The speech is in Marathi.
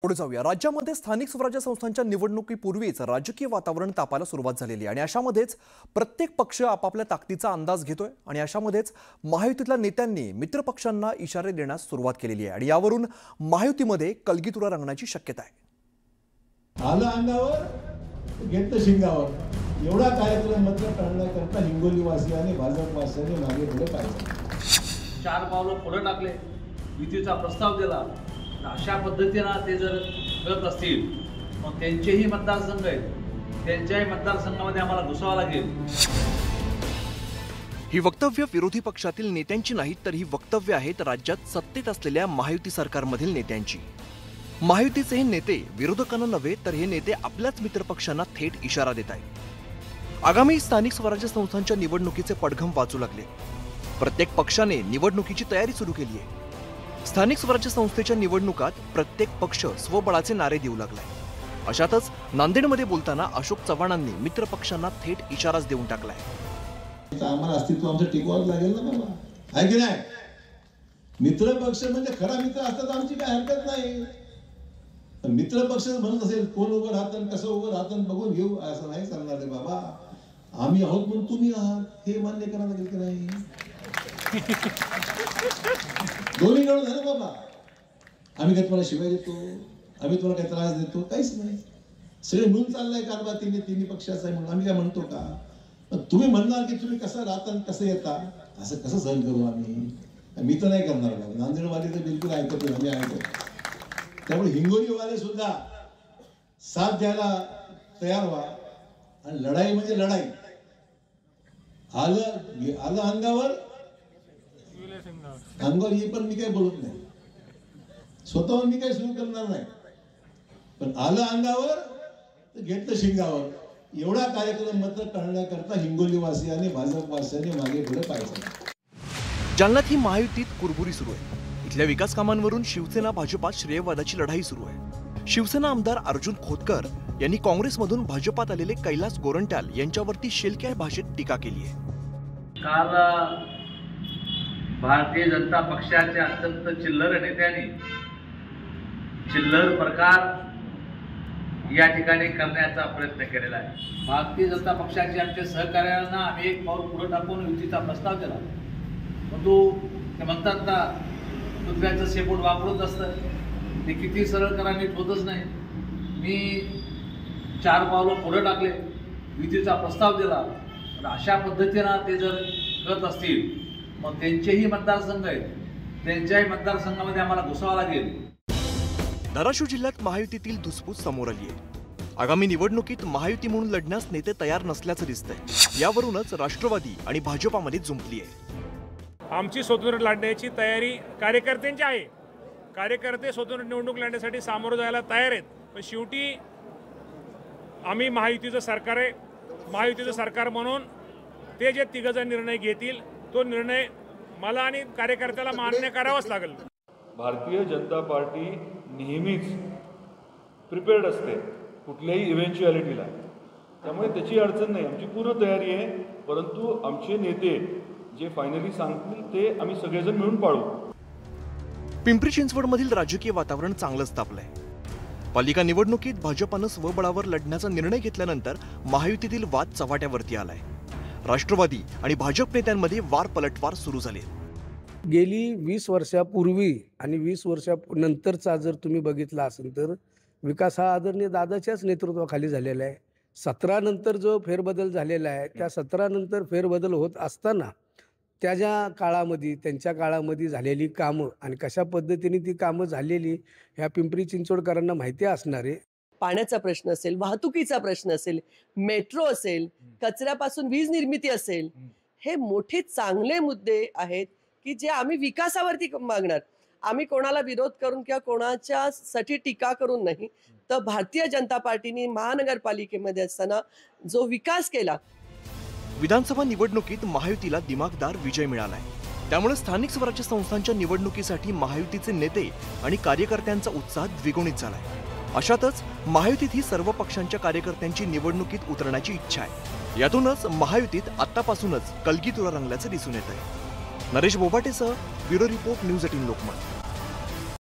पुढे जाऊया। राज्यामध्ये स्थानिक स्वराज्य संस्थांच्या निवडणुकीपूर्वीच राजकीय वातावरण तापायला सुरुवात झालेली आहे आणि अशामध्येच प्रत्येक पक्ष आपापल्या ताकदीचा अंदाज घेतोय आणि अशामध्येच महायुतीतल्या नेत्यांनी मित्रपक्षांना इशारे देण्यास सुरुवात केलेली आहे आणि यावरून महायुतीमध्ये कलगीतुरा रंगण्याची शक्यता आहे। आलं अंगावर घेतलं शिंगावर एवढा कार्यक्रम मात्र करण्याकरता हिंगोलीवासियांनी भाजपवासियांनी मागे पुढे पाहिजे। 4 पावलं पुढे टाकले, युतीचा प्रस्ताव दिला। अशा पद्धतीने ते जर करत असतील मग त्यांचेही मतदारसंघ आहेत, त्यांच्याही मतदारसंघामध्ये आम्हाला घुसावं लागेल। ही वक्तव्य विरोधी पक्षातील नेत्यांची नाहीत तर ही वक्तव्य आहेत राज्यात सत्तेत असलेल्या महायुती सरकारमधील नेत्यांची। महायुतीचे हे नेते विरोधकांना नव्हे तर हे नेते आपल्याच मित्रपक्षांना थेट इशारा देत आहेत। आगामी स्थानिक स्वराज्य संस्थांच्या निवडणुकीचे पडघम वाचू लागले। प्रत्येक पक्षाने निवडणुकीची तयारी सुरू केली आहे। स्थानिक स्वराज्य संस्थेच्या निवडणुकात प्रत्येक पक्ष स्वबळाचे नारे देऊ लागलाय। अशातच नांदेडमध्ये बोलताना अशोक चव्हाणांनी मित्रपक्षांना थेट इशाराच देऊन टाकलाय। आम्हाला अस्तित्व आमचं टिकवावं लागेल ना बाबा, आहे की नाही? मित्रपक्ष म्हणजे खरा मित्र असतात आमची काय हरकत नाही। मित्रपक्ष म्हणत असेल कोण उभं राहतं कसं उभं राहतं बघून घेऊ, असं नाही चालणार रे बाबा। आम्ही आहोत म्हणून तुम्ही आहात हे मान्य करायला लागेल की नाही? दोन्ही मिळून झालं बाबा। आम्ही काय तुम्हाला शिवाय देतो, आम्ही तुम्हाला काय त्रास देतो? काहीच नाही, सगळे मिळून चाललाय कारभार तिन्ही पक्षाचा आहे म्हणून आम्ही काय म्हणतो का? तुम्ही म्हणणार की तुम्ही कसं राहता कसं येता, असं कसं सहन करू आम्ही? मी तर नाही करणार बाबा। नांदेडवाले तर बिलकुल ऐकत नाही, आम्ही ऐकतो। त्यामुळे हिंगोलीवाले सुद्धा साथ द्यायला तयार व्हा आणि लढाई म्हणजे लढाई। आलं अंगावर ये पण मी काही बोलत नाही, स्वतःहून मी काही सुरू करणार नाही, पण आलं अंगावर तर घेतलं शिंगावर एवढा कार्यक्रम मात्र करण्याकरता हिंगोलीवासियांनी भाजपवासियांनी मागे पुढे पाहिजे। जालन्यात ही महायुतीत कुरबुरी सुरू आहे। इथल्या विकास कामांवरून शिवसेना भाजपात श्रेयवादाची लढाई सुरू आहे। शिवसेना आमदार अर्जुन खोतकर यांनी काँग्रेसमधून भाजपात आलेले कैलास गोरंट्याल यांच्यावरती शेलक्या भाषेत टीका केली आहे। काल भारतीय जनता पक्षाच्या अत्यंत चिल्लर नेत्यांनी चिल्लर प्रकार या ठिकाणी करण्याचा प्रयत्न केलेला आहे। भारतीय जनता पक्षाचे आमच्या सहकार्यांना आम्ही एक पाऊल पुढे टाकून युतीचा प्रस्ताव दिला, परंतु ते म्हणतात ना दुसऱ्याचं शेपूट वापरत असतं, ते किती सरळ करा नीट होतच नाही। मी 4 पावलं पुढे टाकले, युतीचा प्रस्ताव दिला, पण अशा पद्धतीने ते जर करत असतील मग त्यांचेही मतदारसंघ आहेत, त्यांच्याही मतदारसंघामध्ये आम्हाला घुसावं लागेल। धाराशिव जिल्ह्यात महायुतीतील धुसफूस समोर आली आहे। आगामी निवडणुकीत महायुती म्हणून लढण्यास नेते तयार नसल्याचं दिसतंय। यावरूनच राष्ट्रवादी आणि भाजपामध्ये जुंपली आहे। आमची स्वतंत्र लढण्याची तयारी कार्यकर्त्यांची आहे। कार्यकर्ते स्वतंत्र निवडणूक लढण्यासाठी सामोरं जायला तयार आहेत, पण शेवटी आम्ही महायुतीचं सरकार आहे। महायुतीचं सरकार म्हणून ते जे तिघजण निर्णय घेतील तो निर्णय मला आणि कार्यकर्त्याला मान्य करावाच लागेल। भारतीय जनता पार्टी नेहमीच प्रिपेअर्ड असते कुठल्याही इव्हेंच्युअलिटीला, त्यामुळे त्याची अडचण नाही, आमची पूर्ण तयारी आहे। परंतु आमचे नेते जे फायनली सांगतील ते आम्ही सगळेजण मिळून पाळू। पिंपरी चिंचवडमधील राजकीय वातावरण चांगलंच तापलंय। पालिका निवडणुकीत भाजपानं स्वबळावर लढण्याचा निर्णय घेतल्यानंतर महायुतीतील वाद चव्हाट्यावरती आलाय। राष्ट्रवादी आणि भाजप नेत्यांमध्ये वार पलटवार सुरू झाले। गेली 20 वर्षापूर्वी आणि 20 वर्षानंतरचा जर तुम्ही बघितला असेल तर विकास हा आदरणीय दादाच्याच नेतृत्वाखाली झालेला आहे। 17 नंतर जो फेरबदल झालेला आहे त्या 17 नंतर फेरबदल होत असताना त्याच्या काळामध्ये त्यांच्या काळामध्ये झालेली कामं आणि कशा पद्धतीने ती कामं झालेली ह्या पिंपरी चिंचवडकरांना माहिती असणार आहे। पाण्याचा प्रश्न असेल, वाहतुकीचा प्रश्न असेल, मेट्रो असेल, कचऱ्यापासून वीज निर्मिती असेल, हे मोठे चांगले मुद्दे आहेत की जे आम्ही विकासावरती मागणार। आम्ही कोणाला विरोध करून किंवा कोणाच्यासाठी टीका करून नाही, तर भारतीय जनता पार्टीने महानगरपालिकेमध्ये असताना जो विकास केला। विधानसभा निवडणुकीत महायुतीला दिमागदार विजय मिळालाय। त्यामुळे स्थानिक स्वराज्य संस्थांच्या निवडणुकीसाठी महायुतीचे नेते आणि कार्यकर्त्यांचा उत्साह द्विगुणित झालाय। अशातच महायुतीत ही सर्व पक्षांच्या कार्यकर्त्यांची निवडणुकीत उतरण्याची इच्छा आहे। यातूनच महायुतीत आतापासूनच कलगीतुरा रंगल्याचं दिसून येत आहे। नरेश बोभाटेसह ब्युरो रिपोर्ट न्यूज 18 लोकमत।